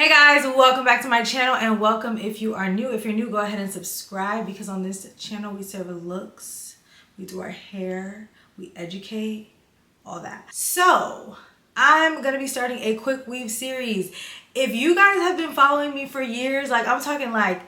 Hey guys, welcome back to my channel, and welcome if you are new. If you're new, go ahead and subscribe, because on this channel we serve looks, we do our hair, we educate, all that. So I'm gonna be starting a quick weave series. If you guys have been following me for years, like I'm talking like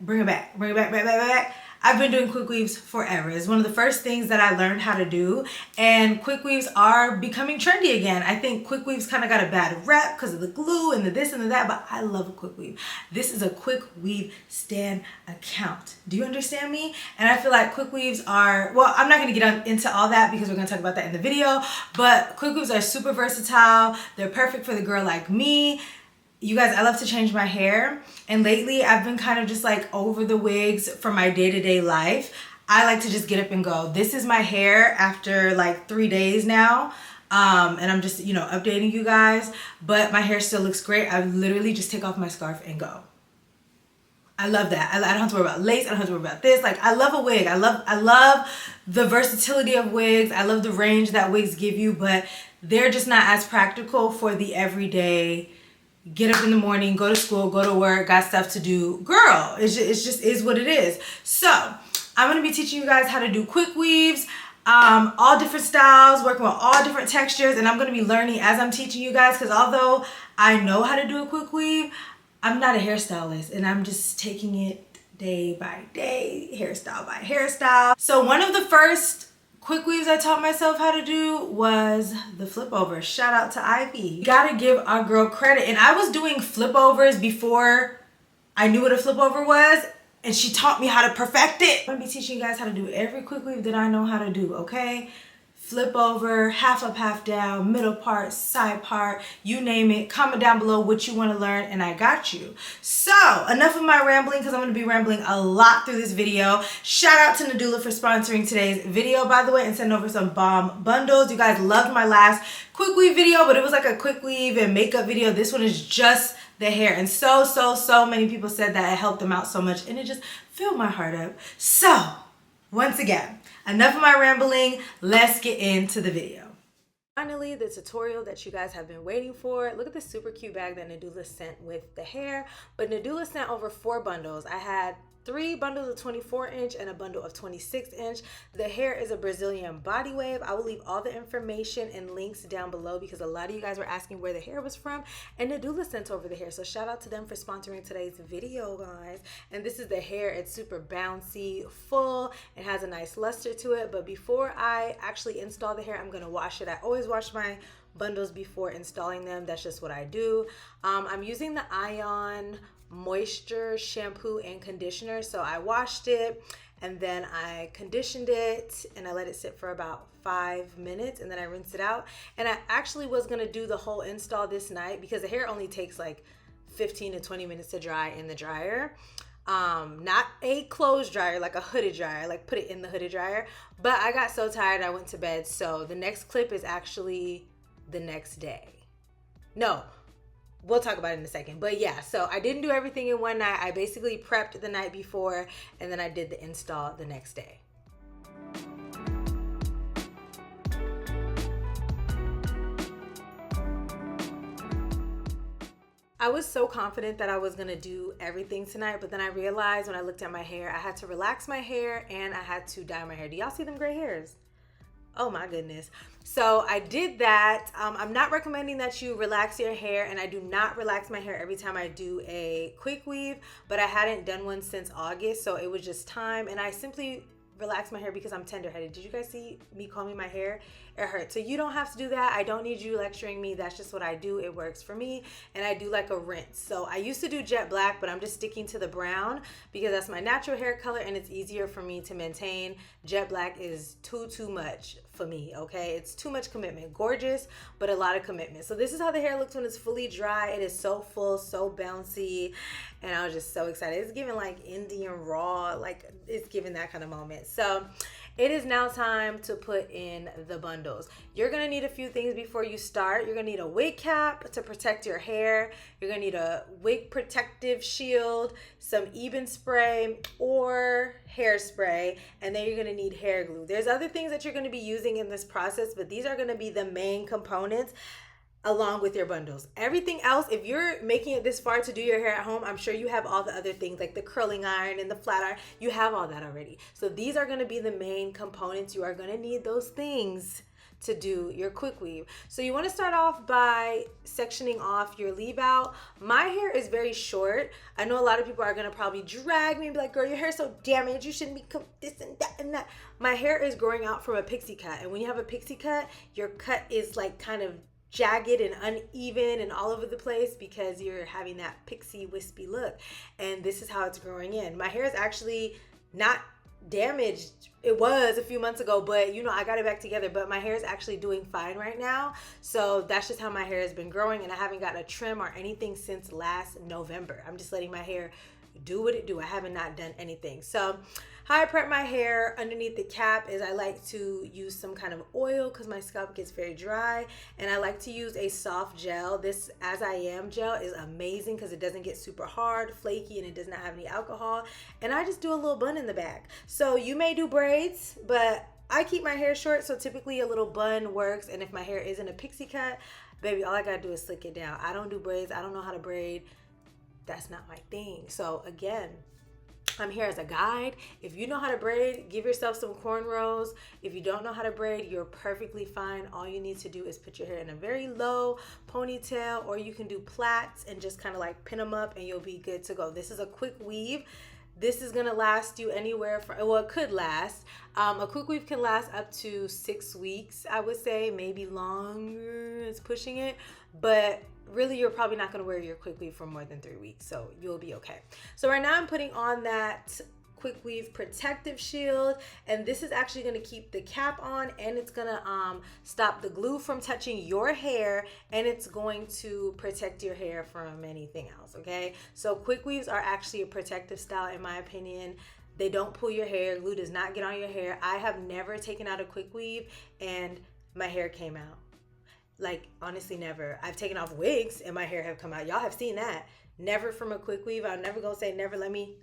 bring it back. I've been doing quick weaves forever. It's one of the first things that I learned how to do, and quick weaves are becoming trendy again. I think quick weaves kind of got a bad rep because of the glue and the this and the that, but I love a quick weave. This is a quick weave stan account. Do you understand me? And I feel like quick weaves are, well, I'm not going to get into all that because we're going to talk about that in the video, but quick weaves are super versatile. They're perfect for the girl like me. You guys, I love to change my hair, and lately I've been kind of just like over the wigs for my day-to-day life. I like to just get up and go. This is my hair after like 3 days now, and I'm just, you know, updating you guys, but my hair still looks great. I literally just take off my scarf and go. I love that. I don't have to worry about lace. I don't have to worry about this. Like, I love a wig. I love the versatility of wigs. I love the range that wigs give you, but they're just not as practical for the everyday get up in the morning, go to school, go to work, got stuff to do. Girl, it just is what it is. So I'm going to be teaching you guys how to do quick weaves, all different styles, working with all different textures, and I'm going to be learning as I'm teaching you guys, because although I know how to do a quick weave, I'm not a hairstylist, and I'm just taking it day by day, hairstyle by hairstyle. So one of the first quick weaves I taught myself how to do was the flip over. Shout out to Ivy. Gotta give our girl credit. And I was doing flip overs before I knew what a flip over was, and she taught me how to perfect it. I'm gonna be teaching you guys how to do every quick weave that I know how to do, okay? Flip over, half up, half down, middle part, side part, you name it. Comment down below what you want to learn, and I got you. So enough of my rambling, because I'm going to be rambling a lot through this video. Shout out to Nadula for sponsoring today's video, by the way, and sending over some bomb bundles. You guys loved my last quick weave video, but it was like a quick weave and makeup video. This one is just the hair, and so many people said that it helped them out so much, and it just filled my heart up. So once again, enough of my rambling, let's get into the video. Finally, the tutorial that you guys have been waiting for. Look at this super cute bag that Nadula sent with the hair, but Nadula sent over 4 bundles. I had 3 bundles of 24-inch and a bundle of 26-inch. The hair is a Brazilian body wave. I will leave all the information and links down below, because a lot of you guys were asking where the hair was from, and Nadula sent over the hair. So shout out to them for sponsoring today's video, guys. And this is the hair. It's super bouncy, full, it has a nice luster to it. But before I actually install the hair, I'm gonna wash it. I always wash my bundles before installing them. That's just what I do. I'm using the Ion moisture shampoo and conditioner. So I washed it, and then I conditioned it, and I let it sit for about 5 minutes, and then I rinsed it out. And I actually was gonna do the whole install this night, because the hair only takes like 15 to 20 minutes to dry in the dryer. Not a clothes dryer, like a hooded dryer, like put it in the hooded dryer. But I got so tired I went to bed. So the next clip is actually the next day. No, we'll talk about it in a second. But yeah, so I didn't do everything in one night. I basically prepped the night before, and then I did the install the next day. I was so confident that I was gonna do everything tonight, but then I realized when I looked at my hair, I had to relax my hair and I had to dye my hair. Do y'all see them gray hairs? Oh my goodness. So I did that. I'm not recommending that you relax your hair, and I do not relax my hair every time I do a quick weave, but I hadn't done one since August, so it was just time, and I simply relax my hair because I'm tender-headed. Did you guys see me combing my hair? It hurt. So you don't have to do that. I don't need you lecturing me. That's just what I do. It works for me, and I do like a rinse. So I used to do jet black, but I'm just sticking to the brown because that's my natural hair color, and it's easier for me to maintain. Jet black is too much for me, okay? It's too much commitment. Gorgeous, but a lot of commitment. So this is how the hair looks when it's fully dry. It is so full, so bouncy, and I was just so excited. It's giving like Indian raw, like it's giving that kind of moment. So it is now time to put in the bundles. You're gonna need a few things before you start. You're gonna need a wig cap to protect your hair. You're gonna need a wig protective shield, some Eben spray or hairspray, and then you're gonna need hair glue. There's other things that you're gonna be using in this process, but these are gonna be the main components. along with your bundles. Everything else, if you're making it this far to do your hair at home, I'm sure you have all the other things like the curling iron and the flat iron. You have all that already. So these are going to be the main components. You are going to need those things to do your quick weave. So you want to start off by sectioning off your leave out. My hair is very short. I know a lot of people are going to probably drag me and be like, girl, your hair's so damaged. You shouldn't be this and that and that. My hair is growing out from a pixie cut. And when you have a pixie cut, your cut is like kind of jagged and uneven and all over the place because you're having that pixie wispy look. And this is how it's growing in. My hair is actually not damaged. It was a few months ago, but you know, I got it back together, but my hair is actually doing fine right now. So that's just how my hair has been growing, and I haven't gotten a trim or anything since last November. I'm just letting my hair do what it do. I haven't not done anything. So how I prep my hair underneath the cap is I like to use some kind of oil because my scalp gets very dry, and I like to use a soft gel. This As I Am gel is amazing because it doesn't get super hard, flaky, and it does not have any alcohol. And I just do a little bun in the back. So you may do braids, but I keep my hair short, so typically a little bun works. And if my hair isn't a pixie cut, baby, all I gotta do is slick it down. I don't do braids. I don't know how to braid. That's not my thing. So again, I'm here as a guide. If you know how to braid, give yourself some cornrows. If you don't know how to braid, you're perfectly fine. All you need to do is put your hair in a very low ponytail, or you can do plaits and just kind of like pin them up and you'll be good to go. This is a quick weave. This is gonna last you anywhere from, well, it could last. A quick weave can last up to 6 weeks, I would say, maybe longer, it's pushing it. But really, you're probably not gonna wear your quick weave for more than 3 weeks, so you'll be okay. So right now I'm putting on that quick weave protective shield, and this is actually going to keep the cap on, and it's going to stop the glue from touching your hair, and it's going to protect your hair from anything else. Okay, so quick weaves are actually a protective style in my opinion. They don't pull your hair. Glue does not get on your hair. I have never taken out a quick weave and my hair came out. Like, honestly, never. I've taken off wigs and my hair have come out. Y'all have seen that. Never from a quick weave. I'm never gonna say never. Let me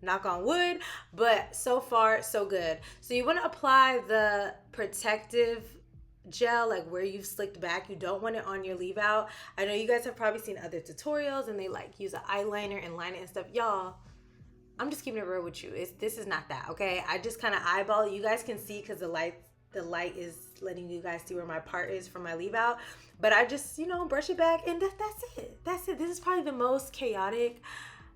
knock on wood, but so far so good. So you want to apply the protective gel like where you've slicked back. You don't want it on your leave out. I know you guys have probably seen other tutorials and they like use an eyeliner and line it and stuff. Y'all, I'm just keeping it real with you. This is not that, okay? I just kind of eyeball it. You guys can see because the light is letting you guys see where my part is from my leave out, but I just, you know, brush it back, and that's it. This is probably the most chaotic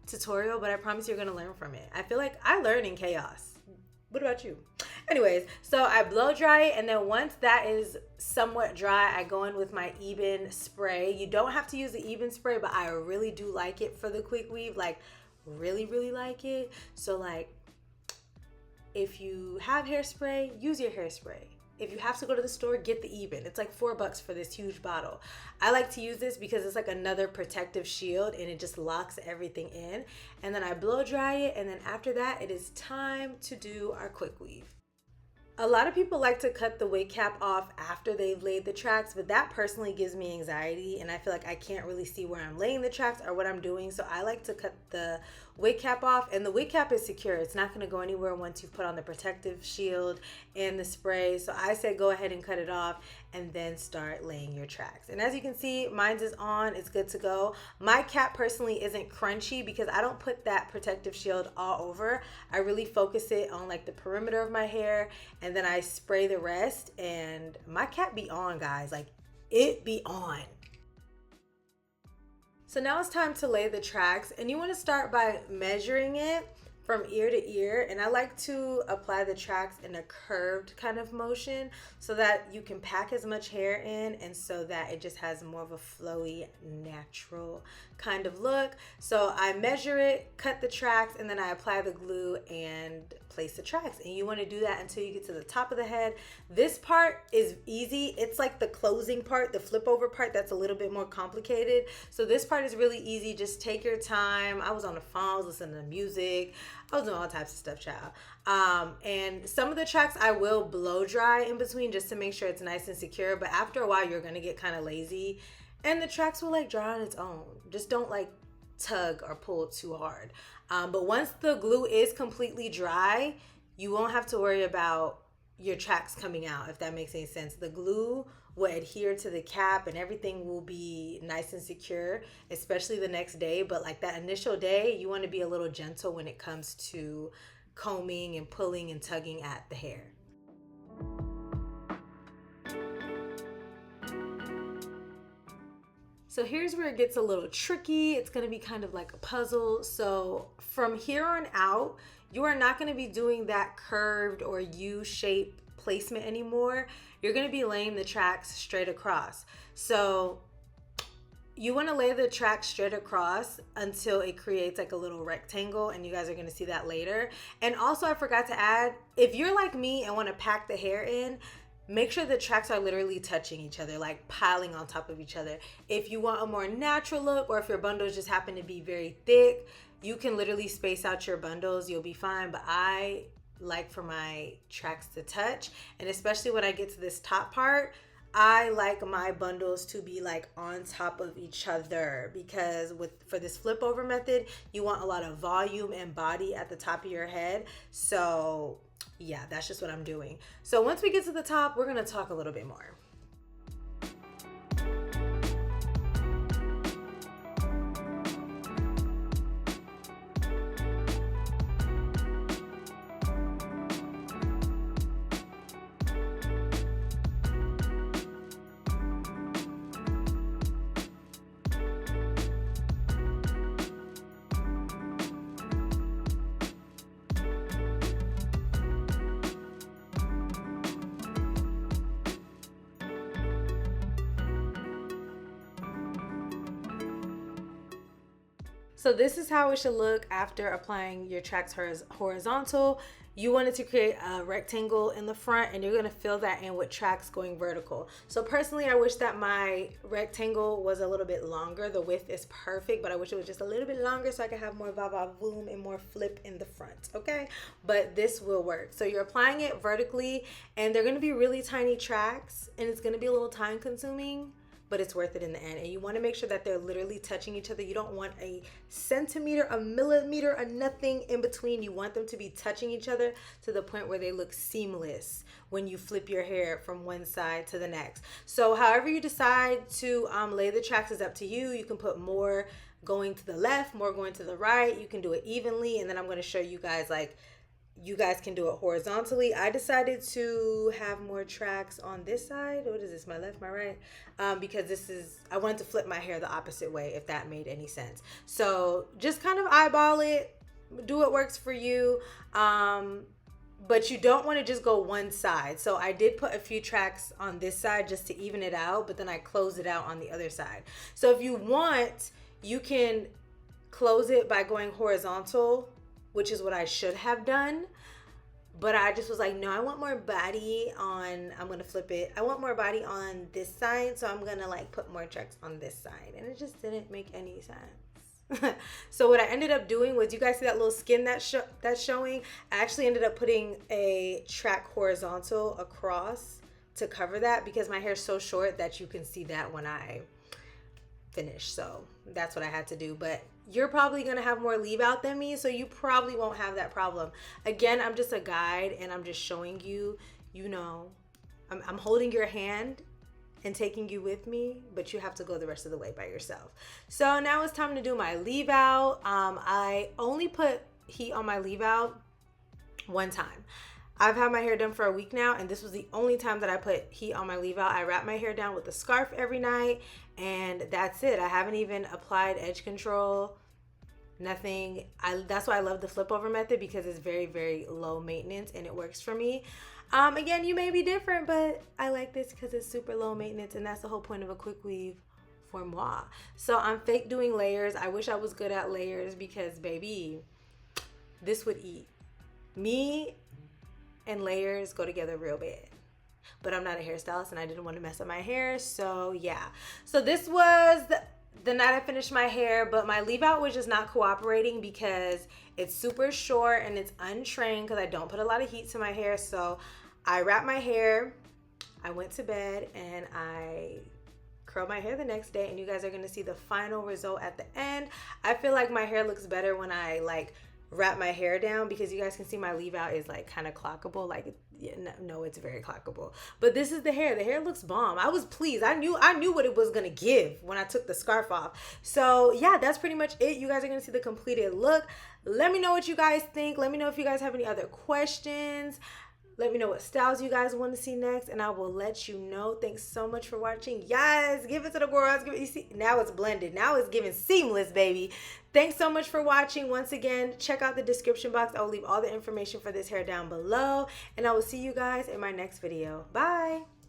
tutorial, but I promise you're gonna learn from it. I feel like I learn in chaos. What about you? Anyways, so I blow dry it, and then once that is somewhat dry, I go in with my Eben spray. You don't have to use the Eben spray, but I really do like it for the quick weave, like really like it. So like, if you have hairspray, use your hairspray. If you have to go to the store, get the Eben. It's like $4 for this huge bottle. I like to use this because it's like another protective shield and it just locks everything in. And then I blow dry it, and then after that, it is time to do our quick weave. A lot of people like to cut the wig cap off after they've laid the tracks, but that personally gives me anxiety, and I feel like I can't really see where I'm laying the tracks or what I'm doing. So I like to cut the wig cap off, and the wig cap is secure. It's not going to go anywhere once you've put on the protective shield and the spray. So I say go ahead and cut it off and then start laying your tracks. And as you can see, mine's is on. It's good to go. My cap personally isn't crunchy because I don't put that protective shield all over. I really focus it on like the perimeter of my hair, and then I spray the rest, and my cap be on, guys. Like, it be on. So now it's time to lay the tracks, and you want to start by measuring it from ear to ear, and I like to apply the tracks in a curved kind of motion so that you can pack as much hair in, and so that it just has more of a flowy, natural kind of look. So I measure it, cut the tracks, and then I apply the glue and place the tracks. And you want to do that until you get to the top of the head. This part is easy. It's like the closing part, the flip over part, that's a little bit more complicated. So this part is really easy. Just take your time. I was on the phone, I was listening to music, I was doing all types of stuff, child. And some of the tracks I will blow dry in between just to make sure it's nice and secure. But after a while, you're gonna get kind of lazy, and the tracks will like dry on its own. Just don't like tug or pull too hard. But once the glue is completely dry, you won't have to worry about your tracks coming out, if that makes any sense. The glue will adhere to the cap and everything will be nice and secure, especially the next day. But like that initial day, you want to be a little gentle when it comes to combing and pulling and tugging at the hair. So here's where it gets a little tricky. It's going to be kind of like a puzzle. So from here on out, you are not going to be doing that curved or U-shaped placement anymore. You're going to be laying the tracks straight across. So you want to lay the track straight across until it creates like a little rectangle, and you guys are going to see that later. And also I forgot to add, if you're like me and want to pack the hair in, make sure the tracks are literally touching each other, like piling on top of each other. If you want a more natural look, or if your bundles just happen to be very thick, you can literally space out your bundles. You'll be fine. But I like for my tracks to touch. And especially when I get to this top part, I like my bundles to be like on top of each other, because for this flip over method, you want a lot of volume and body at the top of your head. So yeah, that's just what I'm doing. So once we get to the top, we're gonna talk a little bit more. So this is how it should look after applying your tracks horizontal. You wanted to create a rectangle in the front, and you're gonna fill that in with tracks going vertical. So personally, I wish that my rectangle was a little bit longer. The width is perfect, but I wish it was just a little bit longer so I could have more va-va-voom and more flip in the front, okay? But this will work. So you're applying it vertically, and they're gonna be really tiny tracks, and it's gonna be a little time consuming, but it's worth it in the end. And you want to make sure that they're literally touching each other. You don't want a centimeter, a millimeter, or nothing in between. You want them to be touching each other to the point where they look seamless when you flip your hair from one side to the next. So however you decide to lay the tracks is up to you. You can put more going to the left, more going to the right. You can do it evenly. And then I'm going to show you guys, like, you guys can do it horizontally. I decided to have more tracks on this side. What is this, my left, my right? Because I wanted to flip my hair the opposite way, if that made any sense. So just kind of eyeball it, do what works for you. But you don't want to just go one side. So I did put a few tracks on this side just to even it out, but then I closed it out on the other side. So if you want, you can close it by going horizontal, which is what I should have done. But I just was like, no, I want more body on, I'm going to flip it. I want more body on this side. So I'm going to like put more tracks on this side. And it just didn't make any sense. So what I ended up doing was, you guys see that little skin that's showing? I actually ended up putting a track horizontal across to cover that, because my hair is so short that you can see that when I finish. So that's what I had to do. But you're probably going to have more leave out than me, so you probably won't have that problem. Again, I'm just a guide, and I'm just showing you, you know, I'm holding your hand and taking you with me, but you have to go the rest of the way by yourself. So now it's time to do my leave out. I only put heat on my leave out one time. I've had my hair done for a week now, and this was the only time that I put heat on my leave out. I wrap my hair down with a scarf every night, and that's it. I haven't even applied edge control, nothing. That's why I love the flip over method, because it's very, very low maintenance and it works for me. Again, you may be different, but I like this because it's super low maintenance, and that's the whole point of a quick weave for moi. So I'm fake doing layers. I wish I was good at layers, because baby, this would eat. Me and layers go together real bad. But I'm not a hairstylist, and I didn't want to mess up my hair. So yeah. So this was the night I finished my hair, but my leave out was just not cooperating because it's super short and it's untrained, because I don't put a lot of heat to my hair. So I wrapped my hair, I went to bed, and I curled my hair the next day, and you guys are going to see the final result at the end. I feel like my hair looks better when I like wrap my hair down, because you guys can see my leave out is like kind of clockable. Like, yeah, no, it's very clockable. But this is the hair. The hair looks bomb. I was pleased. I knew what it was gonna give when I took the scarf off. So yeah, that's pretty much it. You guys are gonna see the completed look. Let me know what you guys think. Let me know if you guys have any other questions. Let me know what styles you guys want to see next, and I will let you know. Thanks so much for watching. Yes, give it to the girls. Give it, you see, now it's blended. Now it's giving seamless, baby. Thanks so much for watching. Once again, check out the description box. I will leave all the information for this hair down below, and I will see you guys in my next video. Bye.